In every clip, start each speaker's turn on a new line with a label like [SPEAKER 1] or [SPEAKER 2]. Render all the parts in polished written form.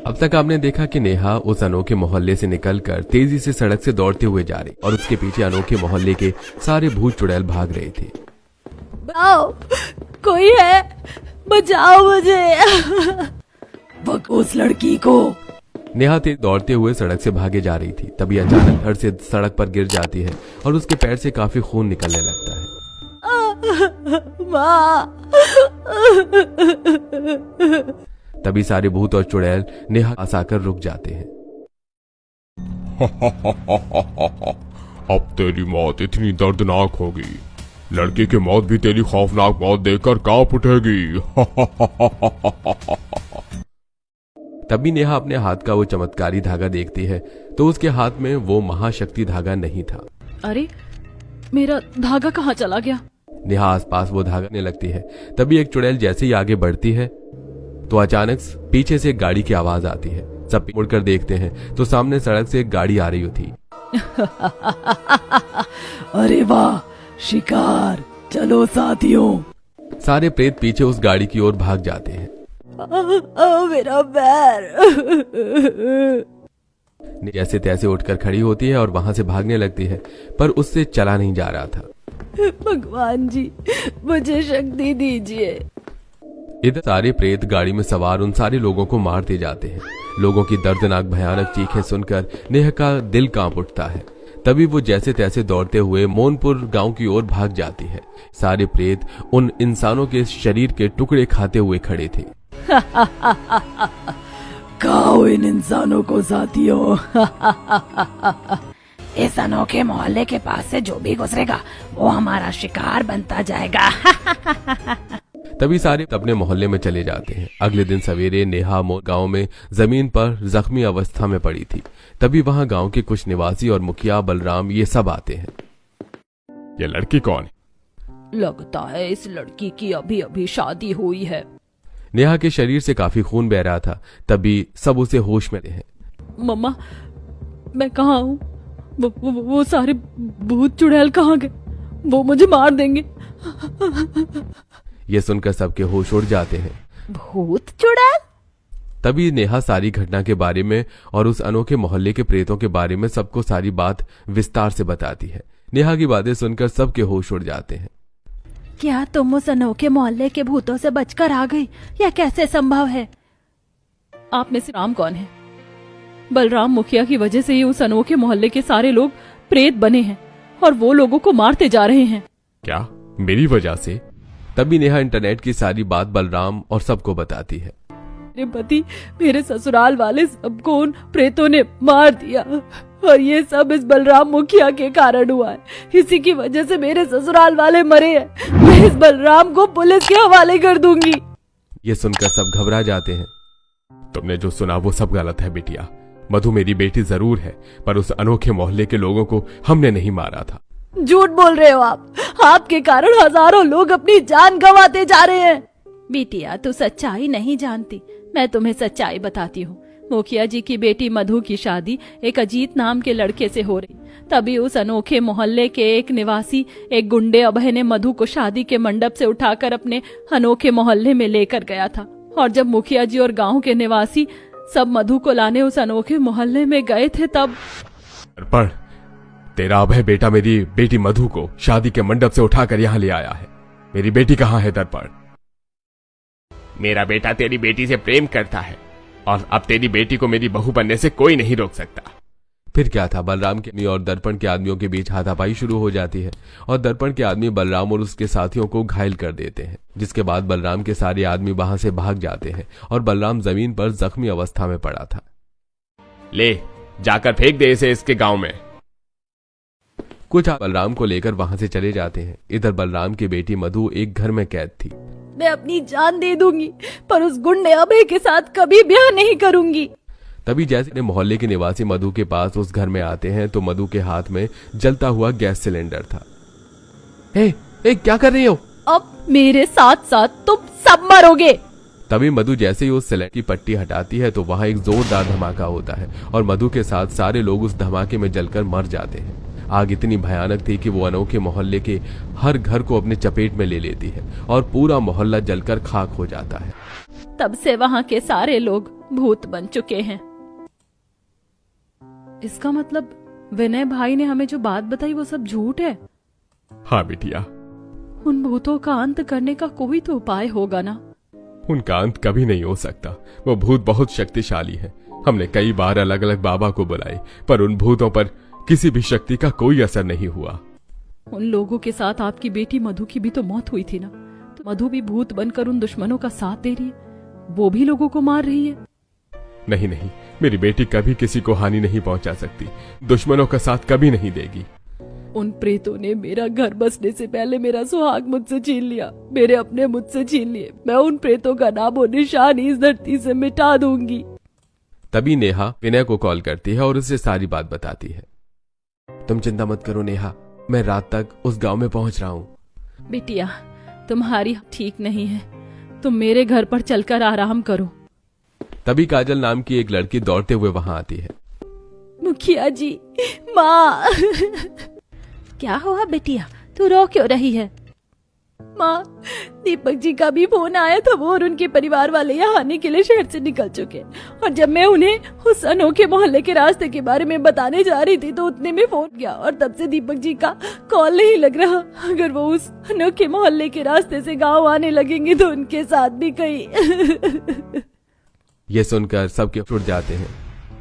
[SPEAKER 1] अब तक आपने देखा कि नेहा उस अनोखे मोहल्ले से निकलकर तेजी से सड़क से दौड़ते हुए जा रही और उसके पीछे अनोखे मोहल्ले के सारे भूत चुड़ैल भाग रहे थे।
[SPEAKER 2] बचाओ, कोई है, बचाओ मुझे। उस लड़की को।
[SPEAKER 1] नेहा तेज दौड़ते हुए सड़क से भागे जा रही थी। तभी अचानक धड़ से सड़क पर गिर जाती है और उसके पैर से काफी खून निकलने लगता है।
[SPEAKER 2] माँ।
[SPEAKER 1] तभी सारे भूत और चुड़ैल नेहा पास आकर रुक जाते हैं।
[SPEAKER 3] अब तेरी मौत इतनी दर्दनाक होगी, लड़की की मौत भी तेरी खौफनाक मौत देखकर कांप उठेगी।
[SPEAKER 1] तभी नेहा अपने हाथ का वो चमत्कारी धागा देखती है तो उसके हाथ में वो महाशक्ति धागा नहीं था।
[SPEAKER 2] अरे, मेरा धागा कहाँ चला गया?
[SPEAKER 1] नेहा आसपास वो धागा ने लगती है। तभी एक चुड़ैल जैसे ही आगे बढ़ती है तो अचानक पीछे से एक गाड़ी की आवाज आती है। सब मुड़कर देखते हैं तो सामने सड़क से एक गाड़ी आ रही थी।
[SPEAKER 2] अरे वाह, शिकार, चलो साथियों।
[SPEAKER 1] सारे प्रेत पीछे उस गाड़ी की ओर भाग जाते हैं।
[SPEAKER 2] मेरा पैर।
[SPEAKER 1] जैसे तैसे उठकर खड़ी होती है और वहां से भागने लगती है, पर उससे चला नहीं जा रहा था।
[SPEAKER 2] भगवान जी, मुझे शक्ति दीजिए।
[SPEAKER 1] इधर सारे प्रेत गाड़ी में सवार उन सारे लोगों को मारते जाते हैं। लोगों की दर्दनाक भयानक चीखें सुनकर नेहा का दिल कांप उठता है। तभी वो जैसे तैसे दौड़ते हुए मोनपुर गांव की ओर भाग जाती है। सारे प्रेत उन इंसानों के शरीर के टुकड़े खाते हुए खड़े थे।
[SPEAKER 2] खाओ इन इंसानों को साथियों। इस अनोखे मोहल्ले के पास से जो भी गुजरेगा वो हमारा शिकार बनता जाएगा।
[SPEAKER 1] तभी सारे अपने मोहल्ले में चले जाते हैं। अगले दिन सवेरे नेहा गांव में जमीन पर जख्मी अवस्था में पड़ी थी। तभी वहां गांव के कुछ निवासी और मुखिया बलराम ये सब आते हैं।
[SPEAKER 3] ये लड़की कौन है?
[SPEAKER 2] लगता है इस लड़की की अभी अभी शादी हुई है।
[SPEAKER 1] नेहा के शरीर से काफी खून बह रहा था। तभी सब उसे होश में हैं।
[SPEAKER 2] मम्मा, मैं कहाँ हूँ? वो सारे भूत चुड़ैल कहाँ गए? वो मुझे मार देंगे।
[SPEAKER 1] ये सुनकर सबके होश उड़ जाते हैं।
[SPEAKER 2] भूत चुड़ैल?
[SPEAKER 1] तभी नेहा सारी घटना के बारे में और उस अनोखे मोहल्ले के प्रेतों के बारे में सबको सारी बात विस्तार से बताती है। नेहा की बातें सुनकर सबके होश उड़ जाते हैं।
[SPEAKER 2] क्या तुम उस अनोखे मोहल्ले के भूतों से बचकर आ गई? यह कैसे संभव है? आप में से राम कौन है? बलराम मुखिया की वजह से ही उस अनोखे मोहल्ले के सारे लोग प्रेत बने हैं और वो लोगों को मारते जा रहे हैं।
[SPEAKER 1] क्या मेरी वजह से? तभी नेहा इंटरनेट की सारी बात बलराम और सबको बताती है।
[SPEAKER 2] मेरे पति, मेरे ससुराल वाले सबको उन प्रेतों ने मार दिया और ये सब इस बलराम मुखिया के कारण हुआ है। इसी की वजह से मेरे ससुराल वाले मरे हैं। मैं इस बलराम को पुलिस के हवाले कर दूंगी।
[SPEAKER 1] ये सुनकर सब घबरा जाते हैं। तुमने जो सुना वो सब गलत है बिटिया। मधु मेरी बेटी जरूर है, पर उस अनोखे मोहल्ले के लोगों को हमने नहीं मारा था।
[SPEAKER 2] झूठ बोल रहे हो आप। आपके कारण हजारों लोग अपनी जान गंवाते जा रहे हैं। बिटिया, तू सच्चाई नहीं जानती। मैं तुम्हें सच्चाई बताती हूँ। मुखिया जी की बेटी मधु की शादी एक अजीत नाम के लड़के से हो रही। तभी उस अनोखे मोहल्ले के एक निवासी, एक गुंडे अभय ने मधु को शादी के मंडप से उठाकर अपने अनोखे मोहल्ले में लेकर गया था। और जब मुखिया जी और गांव के निवासी सब मधु को लाने उस अनोखे मोहल्ले में गए थे तब
[SPEAKER 1] पर तेरा अभय बेटा मेरी बेटी मधु को शादी के मंडप से उठाकर यहाँ ले आया है। मेरी बेटी कहाँ है दर्पण?
[SPEAKER 3] मेरा बेटा तेरी बेटी से प्रेम करता है और अब तेरी बेटी को मेरी बहू बनने से कोई नहीं रोक सकता।
[SPEAKER 1] फिर क्या था, बलराम के आदमी और दर्पण के आदमियों के बीच हाथापाई शुरू हो जाती है और दर्पण के आदमी बलराम और उसके साथियों को घायल कर देते हैं। जिसके बाद बलराम के सारे आदमी वहां से भाग जाते हैं और बलराम जमीन पर जख्मी अवस्था में पड़ा था।
[SPEAKER 3] ले जाकर फेंक दे इसे इसके गांव में।
[SPEAKER 1] कुछ बलराम को लेकर वहां से चले जाते हैं। इधर बलराम की बेटी मधु एक घर में कैद थी।
[SPEAKER 2] मैं अपनी जान दे दूंगी, पर उस गुंडे अभय के साथ कभी ब्याह नहीं करूंगी।
[SPEAKER 1] तभी जैसे मोहल्ले के निवासी मधु के पास उस घर में आते हैं तो मधु के हाथ में जलता हुआ गैस सिलेंडर था। ए, क्या कर रही हो?
[SPEAKER 2] अब मेरे साथ साथ तुम सब मरोगे।
[SPEAKER 1] तभी मधु जैसे ही उस सिलेंडर की पट्टी हटाती है तो वहां एक जोरदार धमाका होता है और मधु के साथ सारे लोग उस धमाके में जलकर मर जाते हैं। आग इतनी भयानक थी कि वो अनोखे मोहल्ले के हर घर को अपने चपेट में ले लेती है और पूरा मोहल्ला जलकर खाक हो जाता है।
[SPEAKER 2] तब से वहाँ के सारे लोग भूत बन चुके हैं। इसका मतलब विनय भाई ने हमें जो बात बताई वो सब झूठ है।
[SPEAKER 1] हाँ बिटिया,
[SPEAKER 2] उन भूतों का अंत करने का कोई तो उपाय होगा ना।
[SPEAKER 1] उनका अंत कभी नहीं हो सकता। वो भूत बहुत शक्तिशाली है। हमने कई बार अलग अलग बाबा को बुलाए, पर उन भूतों पर किसी भी शक्ति का कोई असर नहीं हुआ।
[SPEAKER 2] उन लोगों के साथ आपकी बेटी मधु की भी तो मौत हुई थी ना, तो मधु भी भूत बनकर उन दुश्मनों का साथ दे रही है, वो भी लोगों को मार रही है।
[SPEAKER 1] नहीं नहीं, मेरी बेटी कभी किसी को हानि नहीं पहुंचा सकती, दुश्मनों का साथ कभी नहीं देगी।
[SPEAKER 2] उन प्रेतों ने मेरा घर बसने से पहले मेरा सुहाग मुझसे छीन लिया, मेरे अपने मुझसे छीन लिए। मैं उन प्रेतों का नाम और निशान इस धरती से मिटा दूंगी।
[SPEAKER 1] तभी नेहा विनय को कॉल करती है और उसे सारी बात बताती है। तुम चिंता मत करो नेहा, मैं रात तक उस गांव में पहुंच रहा हूँ।
[SPEAKER 2] बिटिया, तुम्हारी ठीक नहीं है, तुम मेरे घर पर चलकर आराम करो।
[SPEAKER 1] तभी काजल नाम की एक लड़की दौड़ते हुए वहां आती है।
[SPEAKER 2] मुखिया जी, माँ। क्या हुआ बिटिया, तू रो क्यों रही है? माँ, दीपक जी का भी फोन आया था, वो और उनके परिवार वाले यहाँ आने के लिए शहर से निकल चुके, और जब मैं उन्हें उस अनोखे मोहल्ले के रास्ते के बारे में बताने जा रही थी तो उतने में फोन गया, और तब से दीपक जी का कॉल नहीं लग रहा। अगर वो उस अनोखे मोहल्ले के रास्ते से गाँव आने लगेंगे तो उनके साथ भी कहीं।
[SPEAKER 1] ये सुनकर सबके छूट जाते हैं।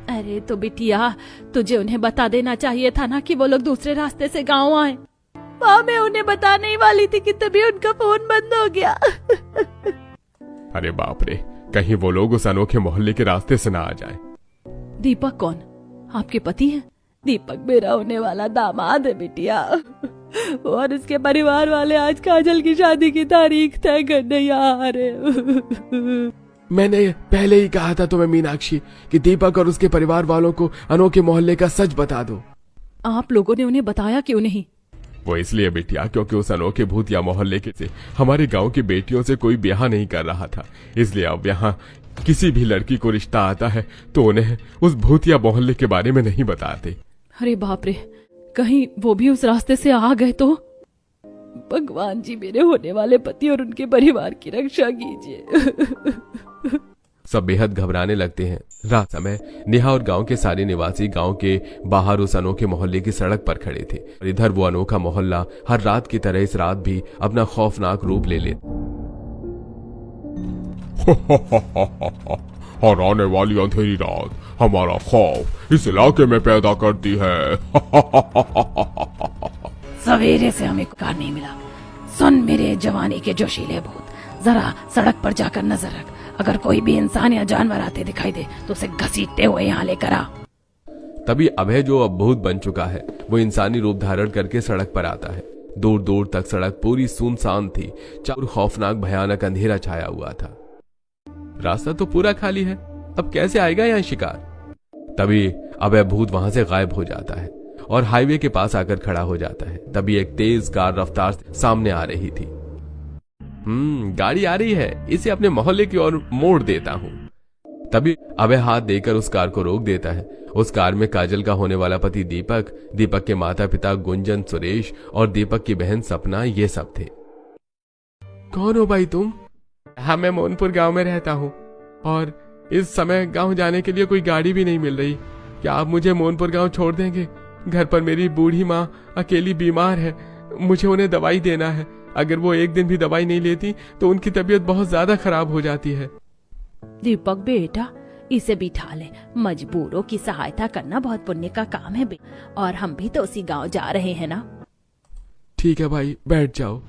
[SPEAKER 2] अरे तो बिटिया, तुझे उन्हें बता देना चाहिए था ना कि वो लोग दूसरे रास्ते से गाँव आए। माँ, मैं उन्हें बताने ही वाली थी कि तभी उनका फोन बंद हो गया।
[SPEAKER 1] अरे बाप रे, कहीं वो लोग उस अनोखे मोहल्ले के रास्ते से ना आ जाए।
[SPEAKER 2] दीपक कौन? आपके पति हैं? दीपक मेरा होने वाला दामाद है बिटिया, और उसके परिवार वाले आज काजल की शादी की तारीख तय करने आ रहे।
[SPEAKER 1] मैंने पहले ही कहा था तुम्हें मीनाक्षी कि दीपक और उसके परिवार वालों को अनोखे मोहल्ले का सच बता दो।
[SPEAKER 2] आप लोगों ने उन्हें बताया क्यों नहीं?
[SPEAKER 1] वो इसलिए बिटिया, क्योंकि उस अनोखे भूत या मोहल्ले के से हमारे गांव की बेटियों से कोई ब्याह नहीं कर रहा था, इसलिए अब यहाँ किसी भी लड़की को रिश्ता आता है तो उन्हें उस भूत या मोहल्ले के बारे में नहीं बताते।
[SPEAKER 2] अरे बाप रे, कहीं वो भी उस रास्ते से आ गए तो? भगवान जी, मेरे होने वाले पति और उनके परिवार की रक्षा कीजिए।
[SPEAKER 1] सब बेहद घबराने लगते हैं। रात समय नेहा और गांव के सारे निवासी गांव के बाहर उस अनोखे मोहल्ले की सड़क पर खड़े थे, और इधर वो अनोखा मोहल्ला हर रात की तरह इस रात भी अपना खौफनाक रूप ले लेता।
[SPEAKER 3] और आने वाली अंधेरी रात हमारा खौफ इस इलाके में पैदा करती है।
[SPEAKER 2] सवेरे से हमें कार नहीं मिला। सुन मेरे जवानी के जोशीले भूत, जरा सड़क पर जाकर नजर रख, अगर कोई भी इंसान या जानवर आते दिखाई दे तो उसे घसीटते हुए यहाँ लेकर आ।
[SPEAKER 1] तभी अभय, जो अब भूत बन चुका है, वो इंसानी रूप धारण करके सड़क पर आता है। दूर दूर तक सड़क पूरी सुनसान थी, चारों खौफनाक भयानक अंधेरा छाया हुआ था। रास्ता तो पूरा खाली है, अब कैसे आएगा यहाँ शिकार? तभी अभय भूत वहां से गायब हो जाता है और हाईवे के पास आकर खड़ा हो जाता है। तभी एक तेज कार रफ्तार सामने आ रही थी। गाड़ी आ रही है, इसे अपने मोहल्ले की ओर मोड़ देता हूँ। तभी अभय हाथ देकर उस कार को रोक देता है। उस कार में काजल का होने वाला पति दीपक, दीपक के माता पिता गुंजन, सुरेश और दीपक की बहन सपना, ये सब थे। कौन हो भाई तुम? हाँ, मैं मोहनपुर गांव में रहता हूँ और इस समय गांव जाने के लिए कोई गाड़ी भी नहीं मिल रही। क्या आप मुझे मोहनपुर गांव छोड़ देंगे? घर पर मेरी बूढ़ी माँ अकेली बीमार है, मुझे उन्हें दवाई देना है। अगर वो एक दिन भी दवाई नहीं लेती तो उनकी तबीयत बहुत ज्यादा खराब हो जाती है।
[SPEAKER 2] दीपक बेटा, इसे बिठा ले, मजबूरों की सहायता करना बहुत पुण्य का काम है, और हम भी तो उसी गांव जा रहे हैं ना।
[SPEAKER 1] ठीक है भाई, बैठ जाओ।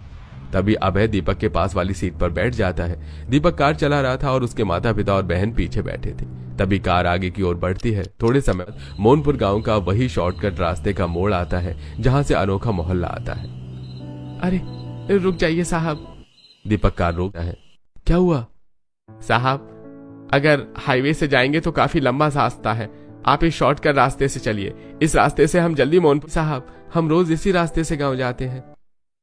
[SPEAKER 1] तभी अभय दीपक के पास वाली सीट पर बैठ जाता है। दीपक कार चला रहा था और उसके माता पिता और बहन पीछे बैठे थे। तभी कार आगे की ओर बढ़ती है। थोड़े समय मोहनपुर गांव का वही शॉर्टकट रास्ते का मोड़ आता है जहां से अनोखा मोहल्ला आता है। अरे रुक जाइए साहब। दीपक कार रोकता है। क्या हुआ? साहब, अगर हाईवे से जाएंगे तो काफी लंबा रास्ता है, आप इस शॉर्टकट रास्ते से चलिए। इस रास्ते से हम जल्दी मोहनपुर। साहब, हम रोज इसी रास्ते से गांव जाते हैं।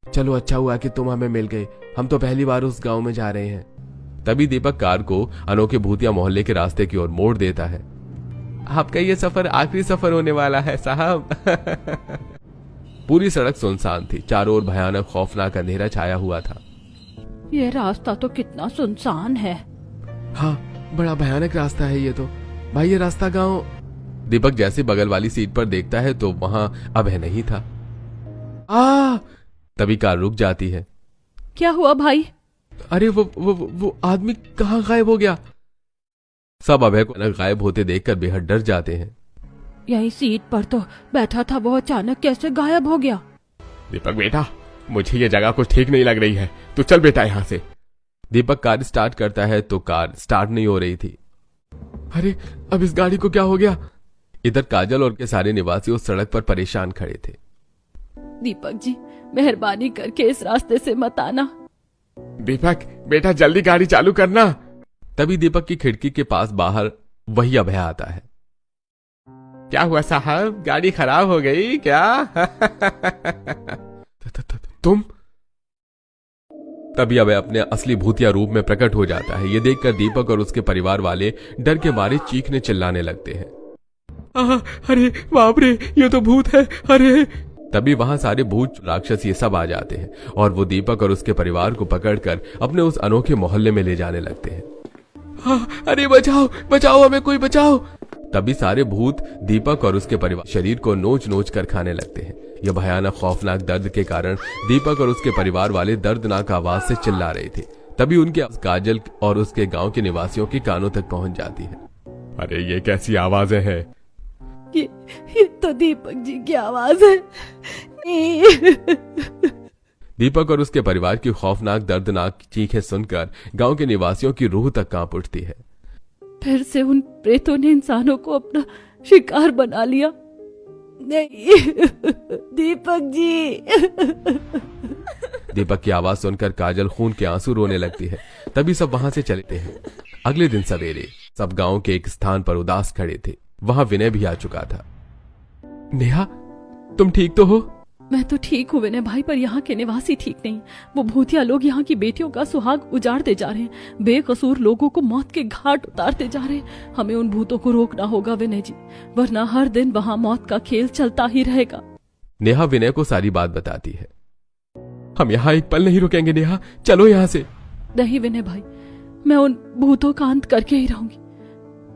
[SPEAKER 1] चलो अच्छा हुआ कि तुम हमें मिल गए, हम तो पहली बार उस गांव में जा रहे हैं। तभी दीपक कार को अनोखे भूतिया मोहल्ले के रास्ते की ओर मोड़ देता है। आपका ये सफर आखिरी सफर होने वाला है साहब। पूरी सड़क सुनसान थी। चारों ओर भयानक खौफनाक अंधेरा छाया हुआ था।
[SPEAKER 2] ये रास्ता तो कितना सुनसान है।
[SPEAKER 1] हाँ, बड़ा भयानक रास्ता है ये तो। भाई ये रास्ता गांव। दीपक जैसे बगल वाली सीट पर देखता है तो वहां अभय नहीं था। तभी कार रुक जाती है।
[SPEAKER 2] क्या हुआ भाई?
[SPEAKER 1] अरे वो आदमी कहाँ गायब हो गया? सब अभय को गायब होते देखकर बेहद डर जाते हैं।
[SPEAKER 2] यही सीट पर तो बैठा था, वो अचानक कैसे गायब हो गया?
[SPEAKER 3] दीपक बेटा, मुझे ये जगह कुछ ठीक नहीं लग रही है, तो चल बेटा यहाँ से।
[SPEAKER 1] दीपक कार स्टार्ट करता है तो कार स्टार्ट नहीं हो रही थी। अरे अब इस गाड़ी को क्या हो गया? इधर काजल और के सारे निवासी उस सड़क पर परेशान खड़े थे।
[SPEAKER 2] दीपक जी, मेहरबानी करके इस रास्ते से मत आना।
[SPEAKER 3] दीपक बेटा, जल्दी गाड़ी चालू करना।
[SPEAKER 1] तभी दीपक की खिड़की के पास बाहर वही अभय आता है।
[SPEAKER 3] क्या हुआ साहब, गाड़ी खराब हो गई क्या?
[SPEAKER 1] तुम? तभी अभय अपने असली भूतिया रूप में प्रकट हो जाता है। ये देखकर दीपक और उसके परिवार वाले डर के मारे चीखने चिल्लाने लगते हैं।
[SPEAKER 3] अरे बाप रे, ये तो भूत है। अरे!
[SPEAKER 1] तभी वहां सारे भूत राक्षस ये सब आ जाते हैं और वो दीपक और उसके परिवार को पकड़कर अपने उस अनोखे मोहल्ले में ले जाने लगते हैं।
[SPEAKER 3] अरे बचाओ बचाओ, हमें कोई बचाओ।
[SPEAKER 1] तभी सारे भूत दीपक और उसके परिवार शरीर को नोच नोच कर खाने लगते हैं। यह भयानक खौफनाक दर्द के कारण दीपक और उसके परिवार वाले दर्दनाक आवाज से चिल्ला रहे थे। तभी उनकी काजल और उसके गांव के निवासियों के कानों तक पहुंच जाती है।
[SPEAKER 3] अरे ये कैसी आवाजें हैं?
[SPEAKER 2] ये तो दीपक जी की आवाज है।
[SPEAKER 1] दीपक और उसके परिवार की खौफनाक दर्दनाक चीखें सुनकर गांव के निवासियों की रूह तक कांप उठती है।
[SPEAKER 2] फिर से उन प्रेतों ने इंसानों को अपना शिकार बना लिया। नहीं दीपक जी।
[SPEAKER 1] दीपक की आवाज सुनकर काजल खून के आंसू रोने लगती है। तभी सब वहां से चलते हैं। अगले दिन सवेरे सब गांव के एक स्थान पर उदास खड़े थे। वहां विनय भी आ चुका था। नेहा, तुम ठीक तो हो?
[SPEAKER 2] मैं तो ठीक हूँ विनय भाई, पर यहाँ के निवासी ठीक नहीं। वो भूतिया लोग यहाँ की बेटियों का सुहाग उजाड़ते जा रहे हैं, बेकसूर लोगों को मौत के घाट उतारते जा रहे हैं। हमें उन भूतों को रोकना होगा विनय जी, वरना हर दिन वहाँ मौत का खेल चलता ही रहेगा।
[SPEAKER 1] नेहा विनय को सारी बात बताती है। हम यहाँ एक पल नहीं रुकेंगे नेहा, चलो यहाँ से।
[SPEAKER 2] नहीं विनय भाई, मैं उन भूतों का अंत करके ही रहूंगी।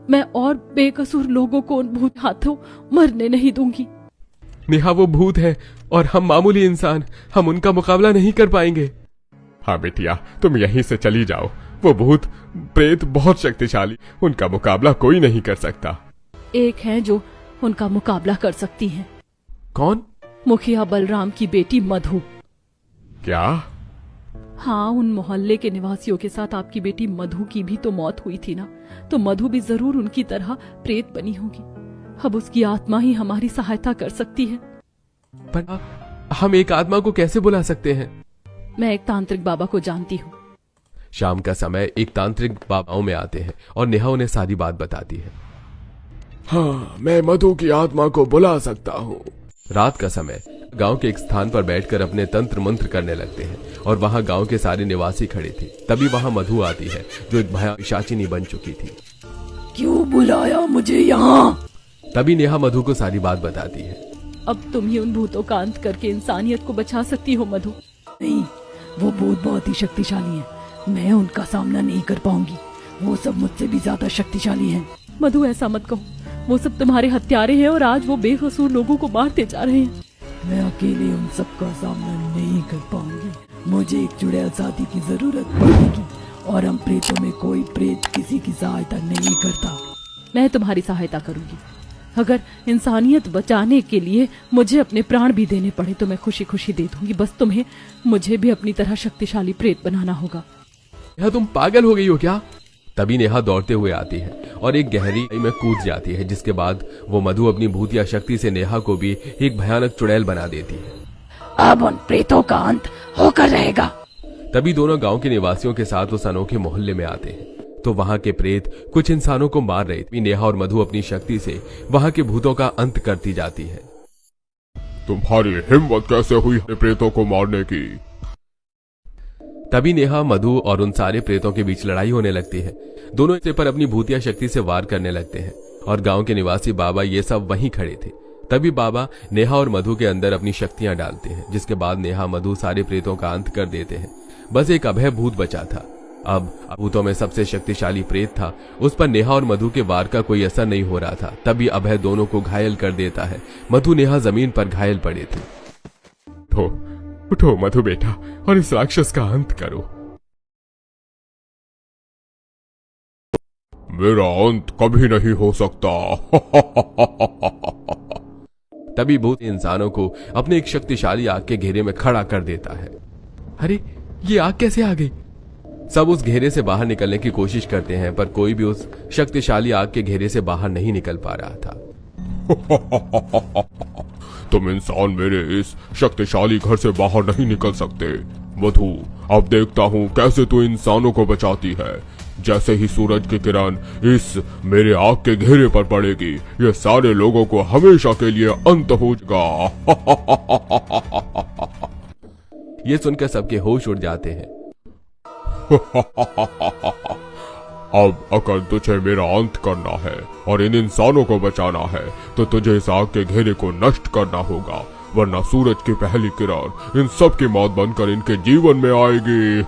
[SPEAKER 2] मैं और बेकसूर लोगों को उन भूत हाथों मरने नहीं दूंगी।
[SPEAKER 1] नेहा वो भूत है और हम मामूली इंसान, हम उनका मुकाबला नहीं कर पाएंगे।
[SPEAKER 3] हाँ बेटिया, तुम यहीं से चली जाओ। वो भूत प्रेत बहुत शक्तिशाली, उनका मुकाबला कोई नहीं कर सकता।
[SPEAKER 2] एक है जो उनका मुकाबला कर सकती है।
[SPEAKER 1] कौन?
[SPEAKER 2] मुखिया बलराम की बेटी मधु।
[SPEAKER 3] क्या?
[SPEAKER 2] हाँ, उन मोहल्ले के निवासियों के साथ आपकी बेटी मधु की भी तो मौत हुई थी ना, तो मधु भी जरूर उनकी तरह प्रेत बनी होगी। अब उसकी आत्मा ही हमारी सहायता कर सकती है।
[SPEAKER 1] पर हम एक आत्मा को कैसे बुला सकते हैं?
[SPEAKER 2] मैं एक तांत्रिक बाबा को जानती हूँ।
[SPEAKER 1] शाम का समय एक तांत्रिक बाबाओं में आते हैं और नेहा उन्हें सारी बात बताती है।
[SPEAKER 3] हाँ, मैं मधु की आत्मा को बुला सकता हूँ।
[SPEAKER 1] रात का समय गांव के एक स्थान पर बैठकर अपने तंत्र मंत्र करने लगते हैं और वहां गांव के सारे निवासी खड़े थे। तभी वहां मधु आती है जो एक भयानक पिशाचिनी बन चुकी थी।
[SPEAKER 2] क्यों बुलाया मुझे यहाँ?
[SPEAKER 1] तभी नेहा मधु को सारी बात बताती है।
[SPEAKER 2] अब तुम ही उन भूतों का अंत करके इंसानियत को बचा सकती हो मधु।
[SPEAKER 4] नहीं, वो भूत बहुत ही शक्तिशाली है, मैं उनका सामना नहीं कर पाऊंगी। वो सब मुझसे भी ज्यादा शक्तिशाली हैं।
[SPEAKER 2] मधु ऐसा मत कहो, वो सब तुम्हारे हत्यारे हैं और आज वो बेकसूर लोगों को मारते जा रहे हैं।
[SPEAKER 4] मैं अकेले उन सब का सामना नहीं कर पाऊंगी। मुझे एक चुड़ैल साथी की जरूरत पड़ेगी और हम प्रेतों में कोई प्रेत किसी की सहायता नहीं करता।
[SPEAKER 2] मैं तुम्हारी सहायता करूंगी। अगर इंसानियत बचाने के लिए मुझे अपने प्राण भी देने पड़े तो मैं खुशी खुशी दे दूंगी। बस तुम्हें मुझे भी अपनी तरह शक्तिशाली प्रेत बनाना होगा।
[SPEAKER 1] नेहा, तुम पागल हो गई हो क्या? तभी नेहा दौड़ते हुए आती है और एक गहरी में कूद जाती है, जिसके बाद वो मधु अपनी भूतिया शक्ति से नेहा को भी एक भयानक चुड़ैल बना देती है।
[SPEAKER 4] अब उन प्रेतों का अंत होकर रहेगा।
[SPEAKER 1] तभी दोनों गांव के निवासियों के साथ उस अनोखे मोहल्ले में आते हैं तो वहां के प्रेत कुछ इंसानों को मार रहे थे। नेहा और मधु अपनी शक्ति से वहां के भूतों का अंत करती जाती है।
[SPEAKER 3] तुम्हारी हिम्मत कैसे हुई प्रेतों को मारने की?
[SPEAKER 1] तभी नेहा, मधु और उन सारे प्रेतों के बीच लड़ाई होने लगती है। दोनों इसे पर अपनी भूतिया शक्ति से वार करने लगते हैं और गांव के निवासी बाबा ये सब वहीं खड़े थे। तभी बाबा नेहा और मधु के अंदर अपनी शक्तियां डालते हैं, जिसके बाद नेहा मधु सारे प्रेतों का अंत कर देते हैं। बस एक अभय भूत बचा था। अब भूतों में सबसे शक्तिशाली प्रेत था, उस पर नेहा और मधु के वार का कोई असर नहीं हो रहा था। तभी अभय दोनों को घायल कर देता है। मधु नेहा जमीन पर घायल पड़े थे।
[SPEAKER 3] उठो उठो मधु बेटा, और इस राक्षस का अंत करो। मेरा अंत कभी नहीं हो सकता।
[SPEAKER 1] तभी भूत इंसानों को अपने एक शक्तिशाली आग के घेरे में खड़ा कर देता है। अरे ये आग कैसे आ गई? सब उस घेरे से बाहर निकलने की कोशिश करते हैं, पर कोई भी उस शक्तिशाली आग के घेरे से बाहर नहीं निकल पा रहा था।
[SPEAKER 3] तुम इंसान मेरे इस शक्तिशाली घर से बाहर नहीं निकल सकते। मधु, अब देखता हूँ कैसे तू इंसानों को बचाती है। जैसे ही सूरज की किरण इस मेरे आग के घेरे पर पड़ेगी, ये सारे लोगों को हमेशा के लिए अंत हो जाएगा।
[SPEAKER 1] ये सुनकर सबके होश उड़ जाते हैं।
[SPEAKER 3] अब अगर तुझे मेरा अंत करना है और इन इंसानों को बचाना है, तो तुझे इस आग के घेरे को नष्ट करना होगा, वरना सूरज की पहली किरण इन सब की मौत बनकर इनके जीवन में आएगी।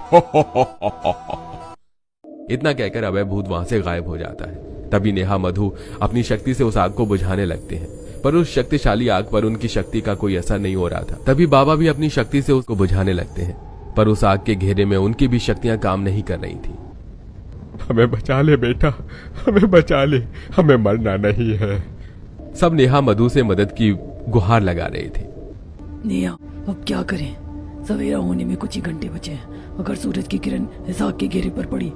[SPEAKER 1] इतना कहकर अभय भूत वहां से गायब हो जाता है। तभी नेहा मधु अपनी शक्ति से उस आग को बुझाने लगते हैं, पर उस शक्तिशाली आग पर उनकी शक्ति का कोई असर नहीं हो रहा था। तभी बाबा भी अपनी शक्ति से उसको बुझाने लगते हैं, पर उस आग के घेरे में उनकी भी शक्तियां काम नहीं कर रही थी।
[SPEAKER 3] हमें बचा ले बेटा, हमें बचा ले, हमें मरना नहीं है।
[SPEAKER 1] सब नेहा मधु से मदद की गुहार लगा रहे थे।
[SPEAKER 4] नेहा, अब क्या करें? सवेरा होने में कुछ ही घंटे बचे हैं। अगर सूरज की किरण इस आग के घेरे पर पड़ी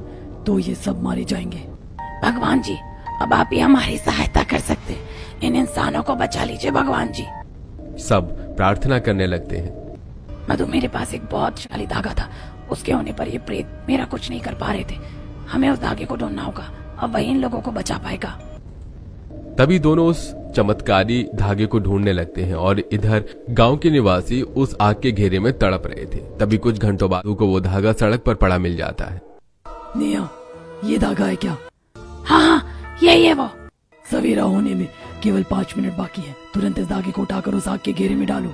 [SPEAKER 4] तो ये सब मारे जाएंगे।
[SPEAKER 5] भगवान जी, अब आप ही हमारी सहायता कर सकते हैं। इन इंसानों को बचा लीजिए भगवान जी।
[SPEAKER 1] सब प्रार्थना करने लगते हैं।
[SPEAKER 5] मधु, मेरे पास एक बहुत शक्तिशाली धागा था, उसके होने पर ये प्रेत मेरा कुछ नहीं कर पा रहे थे। हमें उस धागे को ढूंढना होगा, अब वही इन लोगों को बचा पाएगा।
[SPEAKER 1] तभी दोनों उस चमत्कारी धागे को ढूंढने लगते हैं और इधर गांव के निवासी उस आग के घेरे में तड़प रहे थे। तभी कुछ घंटों बाद को वो धागा सड़क पर पड़ा मिल जाता है।
[SPEAKER 4] नेहा, ये धागा है क्या?
[SPEAKER 5] हाँ, यही है वो।
[SPEAKER 4] सवेरा होने में केवल 5 मिनट बाकी है। तुरंत इस धागे को उठाकर उस आग के घेरे में डालो।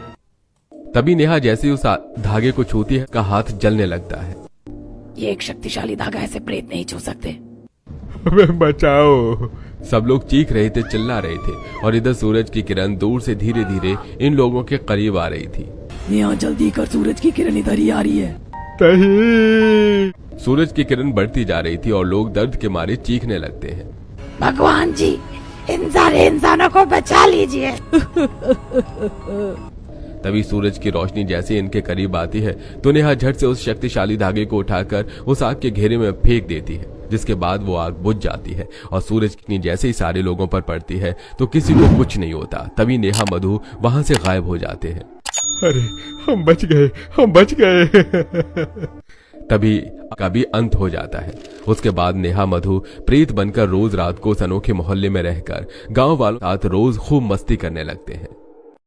[SPEAKER 1] तभी नेहा जैसे ही उस धागे को छूती है, का हाथ जलने लगता है।
[SPEAKER 5] ये एक शक्तिशाली धागा, ऐसे प्रेत नहीं छू सकते।
[SPEAKER 3] हमें बचाओ।
[SPEAKER 1] सब लोग चीख रहे थे, चिल्ला रहे थे, और इधर सूरज की किरण दूर से धीरे धीरे इन लोगों के करीब आ रही थी।
[SPEAKER 4] नेहा, जल्दी कर, सूरज की किरण इधर ही आ रही है।
[SPEAKER 3] नहीं।
[SPEAKER 1] सूरज की किरण बढ़ती जा रही थी और लोग दर्द के मारे चीखने लगते हैं।
[SPEAKER 5] भगवान जी, इन सारे इंसानों को बचा लीजिए।
[SPEAKER 1] तभी सूरज की रोशनी जैसे इनके करीब आती है तो नेहा झट से उस शक्तिशाली धागे को उठाकर उस आग के घेरे में फेंक देती है, जिसके बाद वो आग बुझ जाती है और सूरज की किरण जैसे ही सारे लोगों पर पड़ती है तो किसी को कुछ नहीं होता। तभी नेहा मधु वहां से गायब हो जाते हैं।
[SPEAKER 3] अरे हम बच गए, हम बच गए।
[SPEAKER 1] तभी का भी अंत हो जाता है। उसके बाद नेहा मधु प्रेत बनकर रोज रात को उस अनोखे मोहल्ले में रहकर गांव वालों के साथ रोज खूब मस्ती करने लगते हैं।